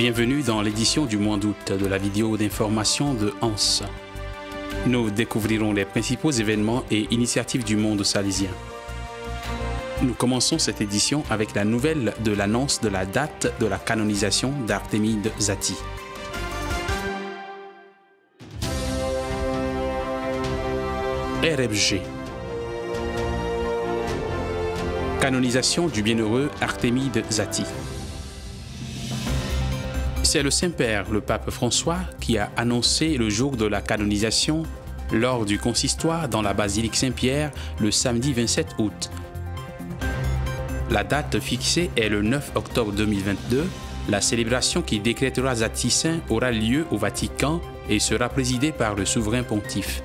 Bienvenue dans l'édition du mois d'août de la vidéo d'information de Hans. Nous découvrirons les principaux événements et initiatives du monde salésien. Nous commençons cette édition avec la nouvelle de l'annonce de la date de la canonisation d'Artémide Zati. RFG. Canonisation du bienheureux Artémide Zati. C'est le Saint-Père, le pape François, qui a annoncé le jour de la canonisation lors du consistoire dans la basilique Saint-Pierre le samedi 27 août. La date fixée est le 9 octobre 2022. La célébration qui décrétera Zati saint aura lieu au Vatican et sera présidée par le souverain pontife.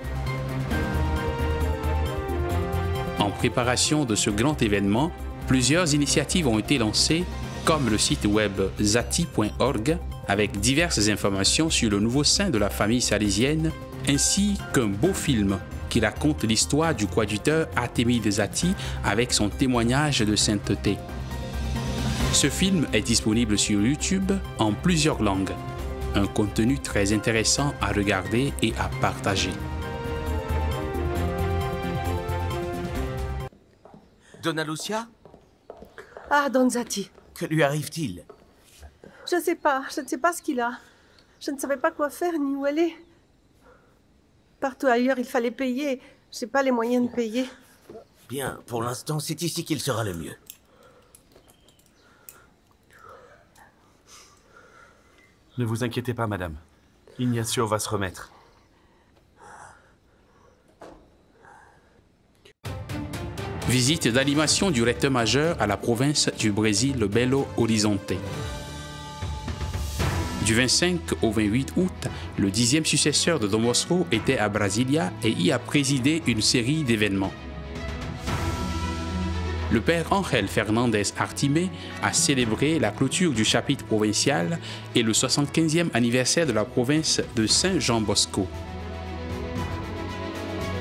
En préparation de ce grand événement, plusieurs initiatives ont été lancées, comme le site web zati.org, avec diverses informations sur le nouveau saint de la famille salésienne, ainsi qu'un beau film qui raconte l'histoire du coadjuteur Artémide Zati avec son témoignage de sainteté. Ce film est disponible sur YouTube en plusieurs langues. Un contenu très intéressant à regarder et à partager. Donna Lucia? Ah, Don Zati. Que lui arrive-t-il? Je ne sais pas ce qu'il a. Je ne savais pas quoi faire ni où aller. Partout ailleurs, il fallait payer. Je n'ai pas les moyens de payer. Bien, pour l'instant, c'est ici qu'il sera le mieux. Ne vous inquiétez pas, madame. Ignacio va se remettre. Visite d'animation du recteur majeur à la province du Brésil, Belo Horizonte. Du 25 au 28 août, le 10e successeur de Dom Bosco était à Brasilia et y a présidé une série d'événements. Le père Ángel Fernandez Artimé a célébré la clôture du chapitre provincial et le 75e anniversaire de la province de Saint-Jean-Bosco.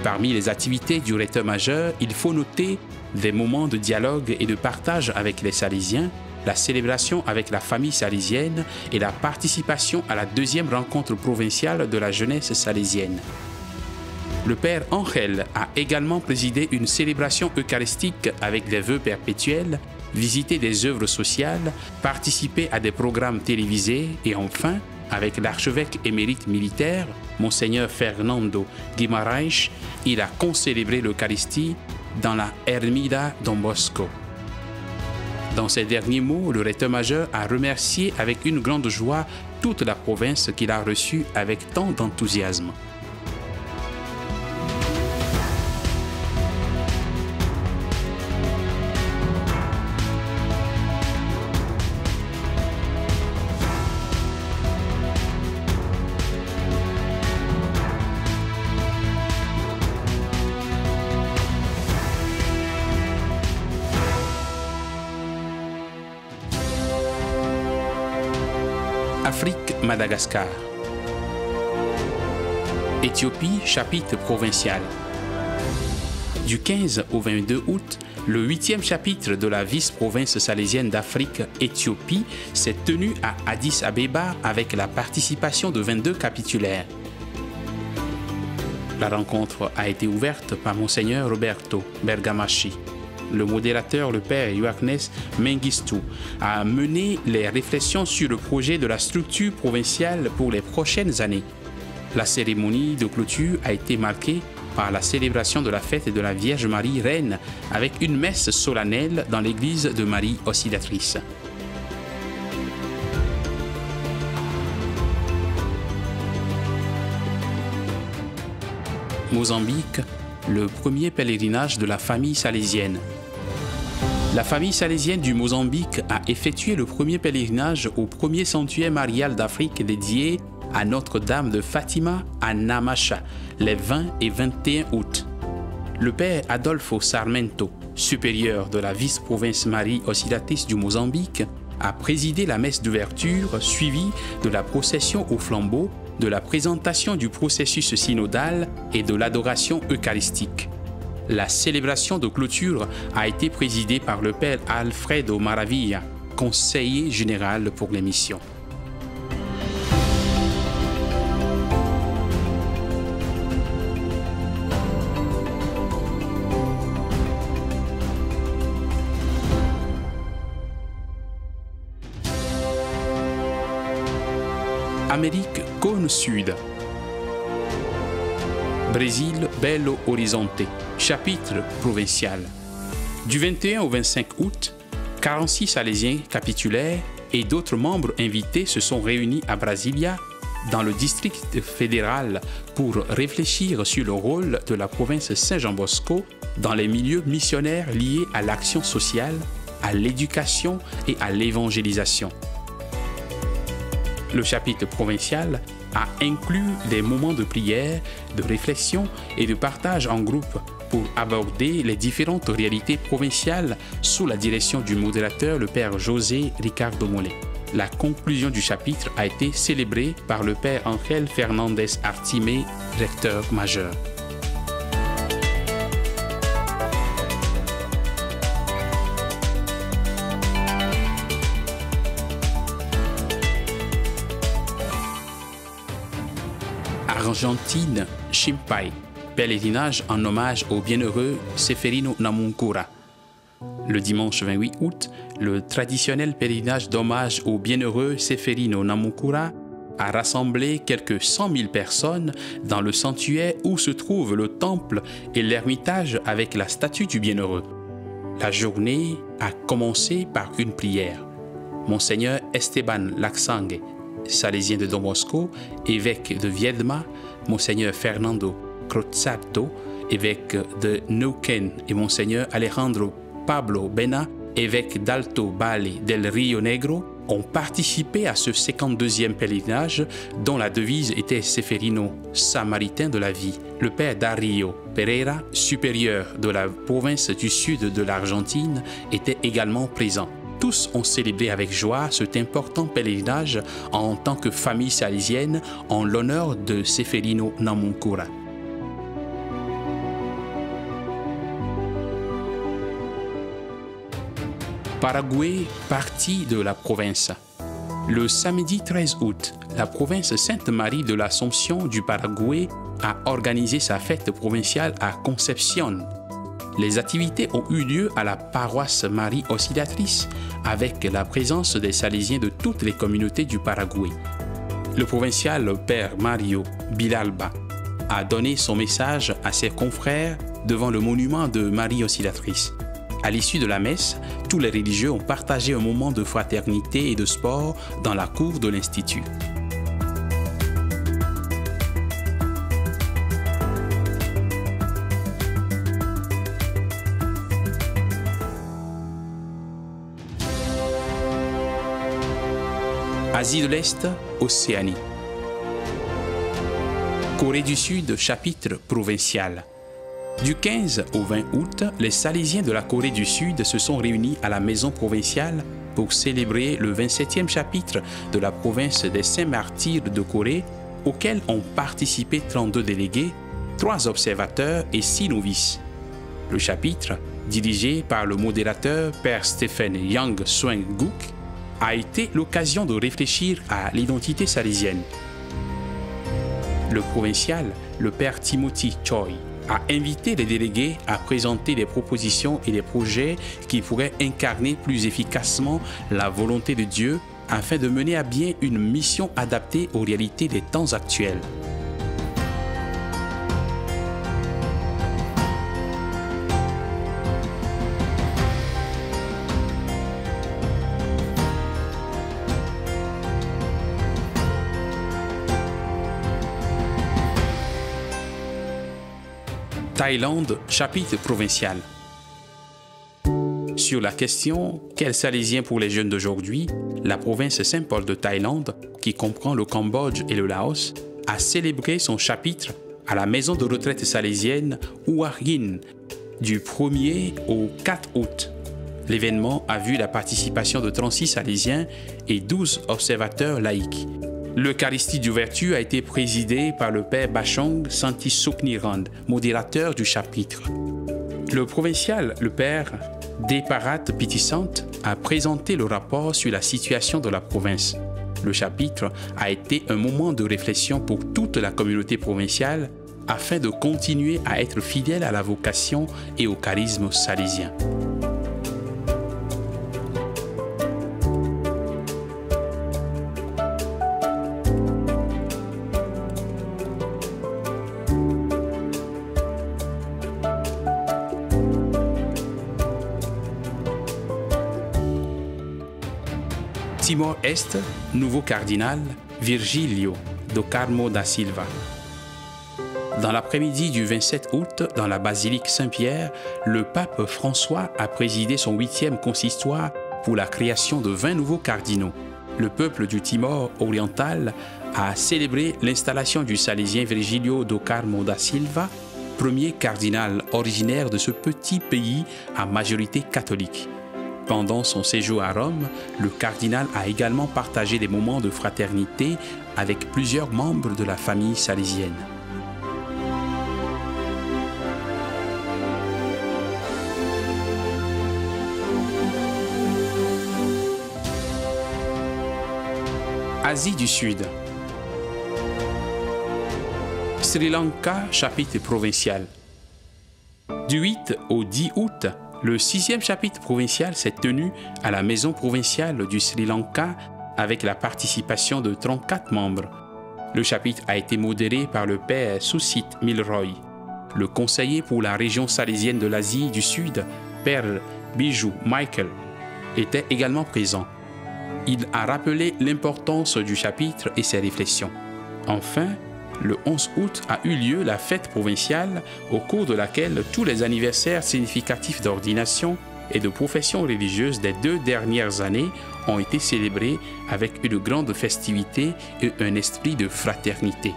Parmi les activités du recteur majeur, il faut noter des moments de dialogue et de partage avec les Salésiens, la célébration avec la famille salésienne et la participation à la 2e rencontre provinciale de la jeunesse salésienne. Le père Ángel a également présidé une célébration eucharistique avec des vœux perpétuels, visité des œuvres sociales, participé à des programmes télévisés et enfin, avec l'archevêque émérite militaire, Monseigneur Fernando Guimarães, il a concélébré l'Eucharistie dans la Ermida Dom Bosco. Dans ces derniers mots, le recteur majeur a remercié avec une grande joie toute la province qu'il a reçue avec tant d'enthousiasme. Afrique, Madagascar. Éthiopie, chapitre provincial. Du 15 au 22 août, le 8e chapitre de la vice-province salésienne d'Afrique, Éthiopie, s'est tenu à Addis Abeba avec la participation de 22 capitulaires. La rencontre a été ouverte par Monseigneur Roberto Bergamaschi. Le modérateur, le père Johannes Mengistu, a mené les réflexions sur le projet de la structure provinciale pour les prochaines années. La cérémonie de clôture a été marquée par la célébration de la fête de la Vierge Marie Reine avec une messe solennelle dans l'église de Marie Auxiliatrice. Mozambique, le premier pèlerinage de la famille salésienne. La famille salésienne du Mozambique a effectué le premier pèlerinage au premier sanctuaire marial d'Afrique dédié à Notre-Dame de Fatima à Namacha, les 20 et 21 août. Le père Adolfo Sarmento, supérieur de la vice-province Marie Auxiliatrice du Mozambique, a présidé la messe d'ouverture suivie de la procession au flambeau, de la présentation du processus synodal et de l'adoration eucharistique. La célébration de clôture a été présidée par le père Alfredo Maravilla, conseiller général pour les missions. Amérique, cône sud. Brésil, Belo Horizonte, chapitre provincial. Du 21 au 25 août, 46 Salésiens capitulaires et d'autres membres invités se sont réunis à Brasilia, dans le district fédéral, pour réfléchir sur le rôle de la province Saint-Jean-Bosco dans les milieux missionnaires liés à l'action sociale, à l'éducation et à l'évangélisation. Le chapitre provincial a inclus des moments de prière, de réflexion et de partage en groupe pour aborder les différentes réalités provinciales sous la direction du modérateur, le père José Ricardo Mollet. La conclusion du chapitre a été célébrée par le père Ángel Fernandez Artimé, recteur majeur. Argentine, Chimpai, pèlerinage en hommage au bienheureux Seferino Namuncura. Le dimanche 28 août, le traditionnel pèlerinage d'hommage au bienheureux Seferino Namuncura a rassemblé quelques 100 000 personnes dans le sanctuaire où se trouvent le temple et l'ermitage avec la statue du bienheureux. La journée a commencé par une prière. Monseigneur Esteban Laxangue, salésien de Don Bosco, évêque de Viedma, Monseigneur Fernando Crozzato, évêque de Neuquén, et Monseigneur Alejandro Pablo Bena, évêque d'Alto Valle del Rio Negro, ont participé à ce 52e pèlerinage dont la devise était Seferino, samaritain de la vie. Le père Dario Pereira, supérieur de la province du sud de l'Argentine, était également présent. Tous ont célébré avec joie cet important pèlerinage en tant que famille salésienne en l'honneur de Seferino Namuncura. Paraguay, partie de la province. Le samedi 13 août, la province Sainte-Marie de l'Assomption du Paraguay a organisé sa fête provinciale à Concepción. Les activités ont eu lieu à la paroisse Marie Auxiliatrice avec la présence des Salésiens de toutes les communautés du Paraguay. Le provincial père Mario Bilalba a donné son message à ses confrères devant le monument de Marie Auxiliatrice. À l'issue de la messe, tous les religieux ont partagé un moment de fraternité et de sport dans la cour de l'Institut. Asie de l'Est, Océanie. Corée du Sud, chapitre provincial. Du 15 au 20 août, les Salésiens de la Corée du Sud se sont réunis à la maison provinciale pour célébrer le 27e chapitre de la province des Saints-Martyrs de Corée, auquel ont participé 32 délégués, 3 observateurs et 6 novices. Le chapitre, dirigé par le modérateur Père Stephen Yang Sweng-guk, a été l'occasion de réfléchir à l'identité salésienne. Le provincial, le Père Timothy Choi, a invité les délégués à présenter des propositions et des projets qui pourraient incarner plus efficacement la volonté de Dieu afin de mener à bien une mission adaptée aux réalités des temps actuels. Thaïlande, chapitre provincial. Sur la question « Quel Salésien pour les jeunes d'aujourd'hui ?», la province Saint-Paul de Thaïlande, qui comprend le Cambodge et le Laos, a célébré son chapitre à la maison de retraite salésienne Hua Hin du 1er au 4 août. L'événement a vu la participation de 36 Salésiens et 12 observateurs laïcs. L'Eucharistie d'ouverture a été présidée par le père Bachong Santisuknirand, modérateur du chapitre. Le provincial, le père Deparat Pitissant, a présenté le rapport sur la situation de la province. Le chapitre a été un moment de réflexion pour toute la communauté provinciale afin de continuer à être fidèle à la vocation et au charisme salésien. Timor-Est, nouveau cardinal, Virgílio do Carmo da Silva. Dans l'après-midi du 27 août, dans la basilique Saint-Pierre, le pape François a présidé son 8e consistoire pour la création de 20 nouveaux cardinaux. Le peuple du Timor oriental a célébré l'installation du salésien Virgílio do Carmo da Silva, premier cardinal originaire de ce petit pays à majorité catholique. Pendant son séjour à Rome, le cardinal a également partagé des moments de fraternité avec plusieurs membres de la famille salésienne. Asie du Sud. Sri Lanka, chapitre provincial. Du 8 au 10 août, le 6e chapitre provincial s'est tenu à la maison provinciale du Sri Lanka avec la participation de 34 membres. Le chapitre a été modéré par le père Susit Milroy. Le conseiller pour la région salésienne de l'Asie du Sud, père Bijou Michael, était également présent. Il a rappelé l'importance du chapitre et ses réflexions. Enfin, le 11 août a eu lieu la fête provinciale au cours de laquelle tous les anniversaires significatifs d'ordination et de profession religieuse des 2 dernières années ont été célébrés avec une grande festivité et un esprit de fraternité.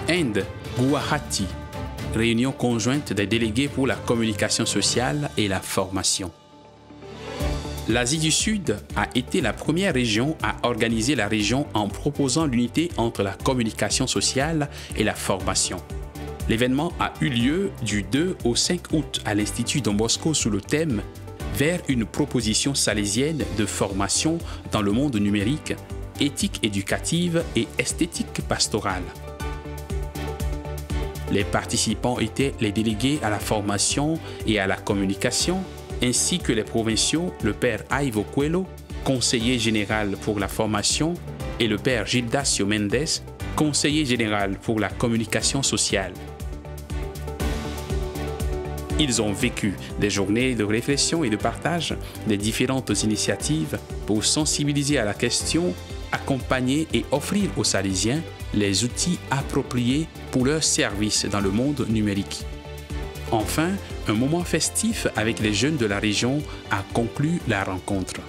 Inde, Guwahati, réunion conjointe des délégués pour la communication sociale et la formation. L'Asie du Sud a été la première région à organiser la région en proposant l'unité entre la communication sociale et la formation. L'événement a eu lieu du 2 au 5 août à l'Institut Don Bosco sous le thème « Vers une proposition salésienne de formation dans le monde numérique, éthique éducative et esthétique pastorale ». Les participants étaient les délégués à la formation et à la communication, ainsi que les provinciaux, le père Ivo Coelho, conseiller général pour la formation, et le père Gildacio Mendes, conseiller général pour la communication sociale. Ils ont vécu des journées de réflexion et de partage des différentes initiatives pour sensibiliser à la question, accompagner et offrir aux Salésiens les outils appropriés pour leur service dans le monde numérique. Enfin, un moment festif avec les jeunes de la région a conclu la rencontre.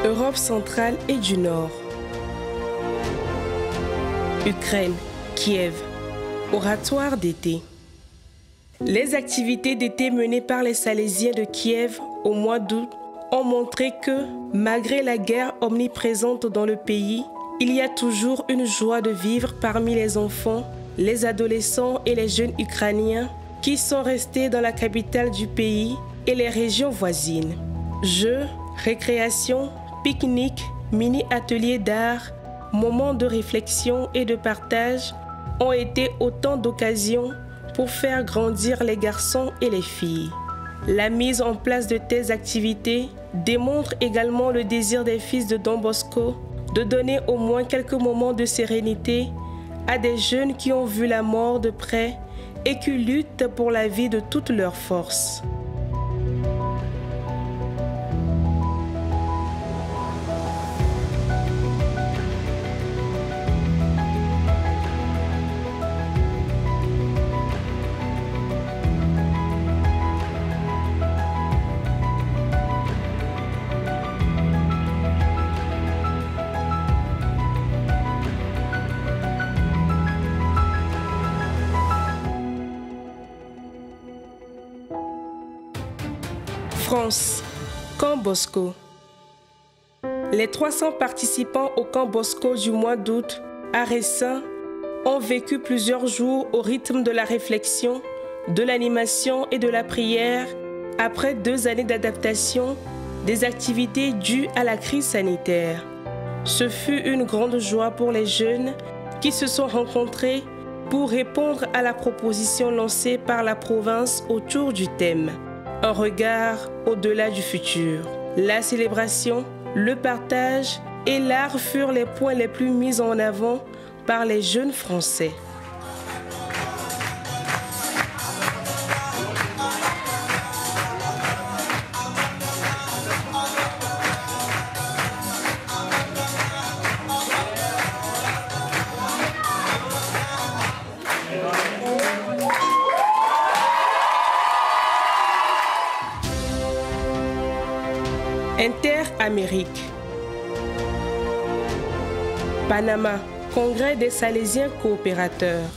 Europe centrale et du Nord. Ukraine, Kiev, oratoire d'été. Les activités d'été menées par les Salésiens de Kiev au mois d'août ont montré que, malgré la guerre omniprésente dans le pays, il y a toujours une joie de vivre parmi les enfants, les adolescents et les jeunes Ukrainiens qui sont restés dans la capitale du pays et les régions voisines. Jeux, récréation, pique-nique, mini-ateliers d'art, moments de réflexion et de partage ont été autant d'occasions pour faire grandir les garçons et les filles. La mise en place de telles activités démontre également le désir des fils de Don Bosco de donner au moins quelques moments de sérénité à des jeunes qui ont vu la mort de près et qui luttent pour la vie de toutes leurs forces. France, Camp Bosco. Les 300 participants au Camp Bosco du mois d'août à Ressin ont vécu plusieurs jours au rythme de la réflexion, de l'animation et de la prière après 2 années d'adaptation des activités dues à la crise sanitaire. Ce fut une grande joie pour les jeunes qui se sont rencontrés pour répondre à la proposition lancée par la province autour du thème « Un regard au-delà du futur ». La célébration, le partage et l'art furent les points les plus mis en avant par les jeunes Français. Inter-Amérique. Panama, Congrès des Salésiens coopérateurs.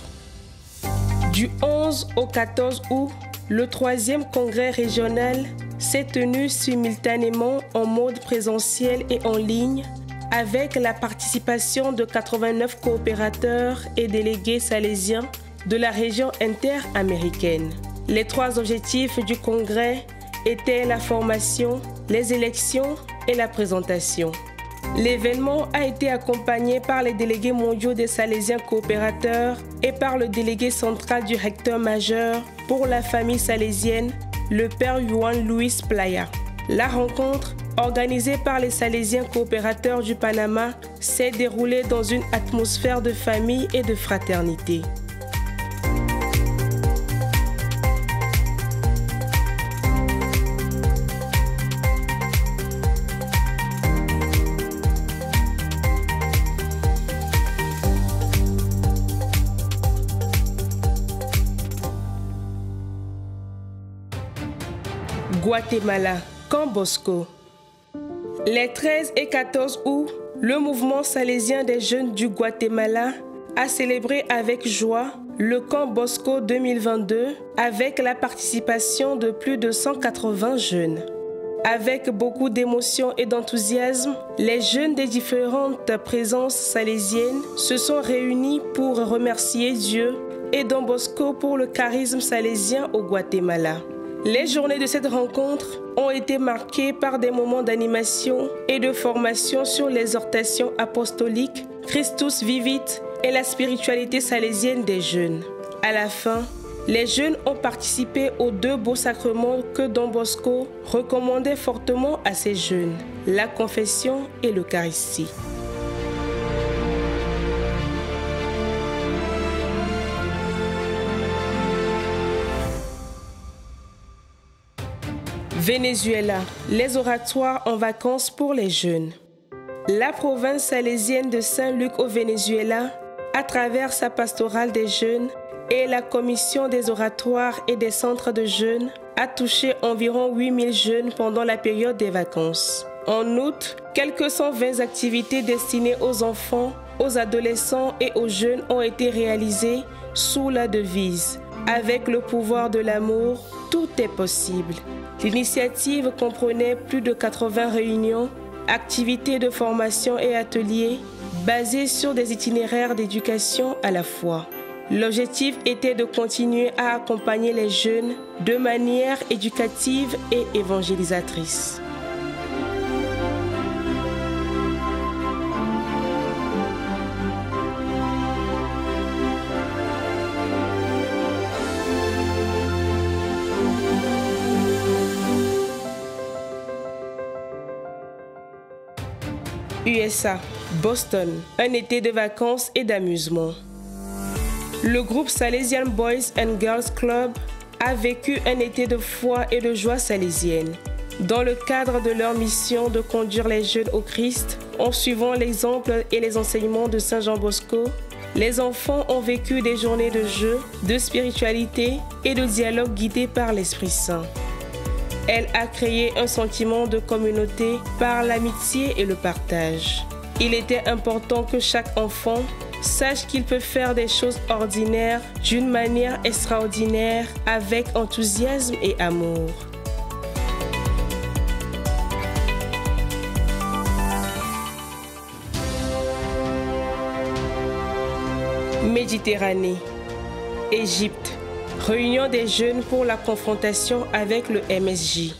Du 11 au 14 août, le 3e congrès régional s'est tenu simultanément en mode présentiel et en ligne avec la participation de 89 coopérateurs et délégués salésiens de la région interaméricaine. Les 3 objectifs du congrès étaient la formation, les élections et la présentation. L'événement a été accompagné par les délégués mondiaux des Salésiens coopérateurs et par le délégué central du recteur majeur pour la famille salésienne, le père Juan Luis Playa. La rencontre, organisée par les Salésiens coopérateurs du Panama, s'est déroulée dans une atmosphère de famille et de fraternité. Guatemala, Camp Bosco. Les 13 et 14 août, le mouvement salésien des jeunes du Guatemala a célébré avec joie le Camp Bosco 2022 avec la participation de plus de 180 jeunes. Avec beaucoup d'émotion et d'enthousiasme, les jeunes des différentes présences salésiennes se sont réunis pour remercier Dieu et Don Bosco pour le charisme salésien au Guatemala. Les journées de cette rencontre ont été marquées par des moments d'animation et de formation sur l'exhortation apostolique, Christus Vivit et la spiritualité salésienne des jeunes. À la fin, les jeunes ont participé aux 2 beaux sacrements que Don Bosco recommandait fortement à ses jeunes, la confession et l'Eucharistie. Venezuela, les oratoires en vacances pour les jeunes. La province salésienne de Saint-Luc au Venezuela, à travers sa pastorale des jeunes et la commission des oratoires et des centres de jeunes, a touché environ 8000 jeunes pendant la période des vacances. En août, quelques 120 activités destinées aux enfants, aux adolescents et aux jeunes ont été réalisées sous la devise « Avec le pouvoir de l'amour, tout est possible ». L'initiative comprenait plus de 80 réunions, activités de formation et ateliers basés sur des itinéraires d'éducation à la foi. L'objectif était de continuer à accompagner les jeunes de manière éducative et évangélisatrice. USA, Boston, un été de vacances et d'amusement. Le groupe Salesian Boys and Girls Club a vécu un été de foi et de joie salésienne. Dans le cadre de leur mission de conduire les jeunes au Christ, en suivant l'exemple et les enseignements de Saint Jean Bosco, les enfants ont vécu des journées de jeu, de spiritualité et de dialogue guidés par l'Esprit Saint. Elle a créé un sentiment de communauté par l'amitié et le partage. Il était important que chaque enfant sache qu'il peut faire des choses ordinaires d'une manière extraordinaire avec enthousiasme et amour. Méditerranée, Égypte, Réunion des jeunes pour la confrontation avec le MSJ.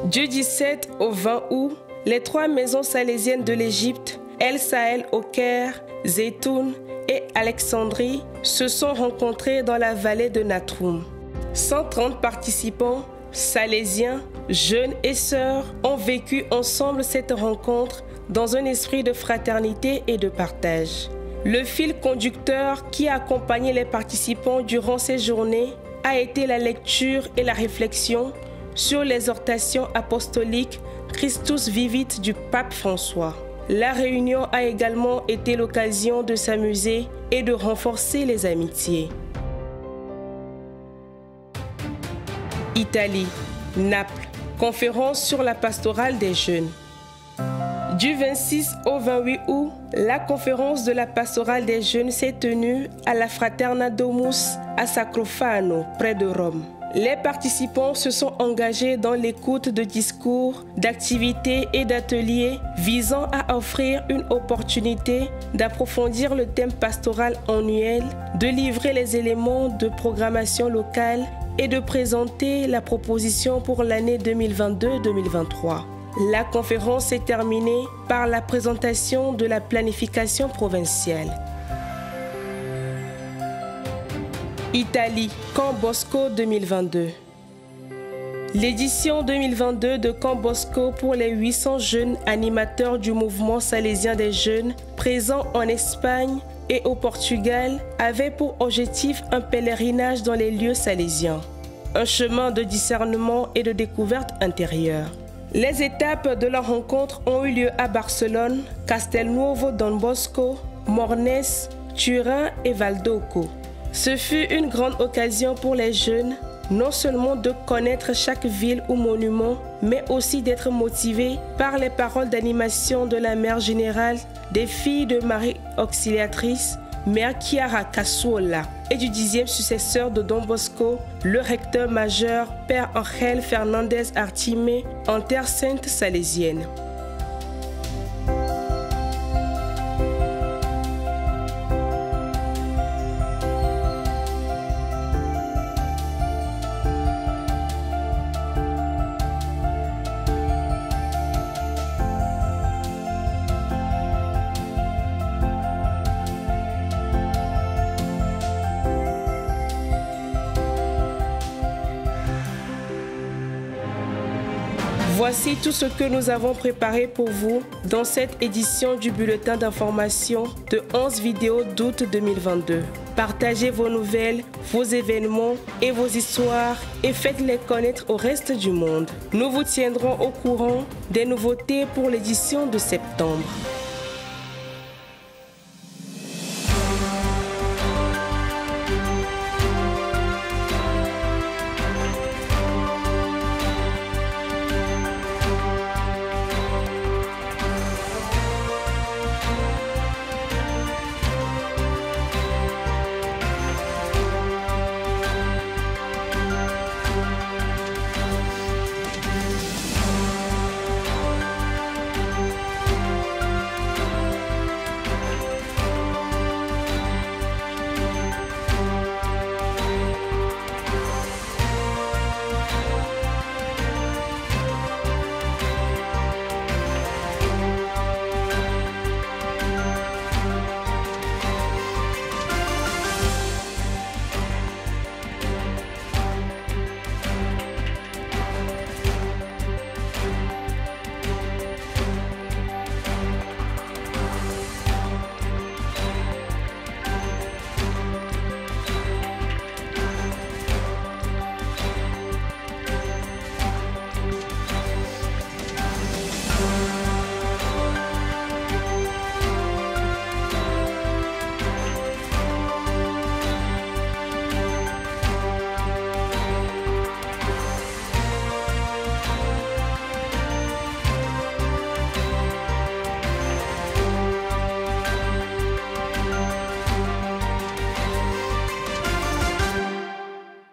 Du 17 au 20 août, les 3 maisons salésiennes de l'Égypte, El Sahel au Caire, Zeytoun et Alexandrie, se sont rencontrées dans la vallée de Natroum. 130 participants, salésiens, jeunes et sœurs, ont vécu ensemble cette rencontre dans un esprit de fraternité et de partage. Le fil conducteur qui a accompagné les participants durant ces journées a été la lecture et la réflexion sur l'exhortation apostolique Christus Vivit du pape François. La réunion a également été l'occasion de s'amuser et de renforcer les amitiés. Italie, Naples, conférence sur la pastorale des jeunes. Du 26 au 28 août, la conférence de la pastorale des jeunes s'est tenue à la Fraterna Domus à Sacrofano, près de Rome. Les participants se sont engagés dans l'écoute de discours, d'activités et d'ateliers visant à offrir une opportunité d'approfondir le thème pastoral annuel, de livrer les éléments de programmation locale et de présenter la proposition pour l'année 2022-2023. La conférence s'est terminée par la présentation de la planification provinciale. Italie, Camp Bosco 2022. L'édition 2022 de Camp Bosco pour les 800 jeunes animateurs du mouvement salésien des jeunes présents en Espagne et au Portugal avait pour objectif un pèlerinage dans les lieux salésiens, un chemin de discernement et de découverte intérieure. Les étapes de la rencontre ont eu lieu à Barcelone, Castelnuovo Don Bosco, Mornes, Turin et Valdocco. Ce fut une grande occasion pour les jeunes, non seulement de connaître chaque ville ou monument, mais aussi d'être motivés par les paroles d'animation de la mère générale des filles de Marie Auxiliatrice, Mère Chiara Cassuola, et du 10e successeur de Don Bosco, le recteur majeur Père Angel Fernandez Artimé, en Terre Sainte salésienne. Voici tout ce que nous avons préparé pour vous dans cette édition du bulletin d'information de 11 vidéos d'août 2022. Partagez vos nouvelles, vos événements et vos histoires et faites-les connaître au reste du monde. Nous vous tiendrons au courant des nouveautés pour l'édition de septembre.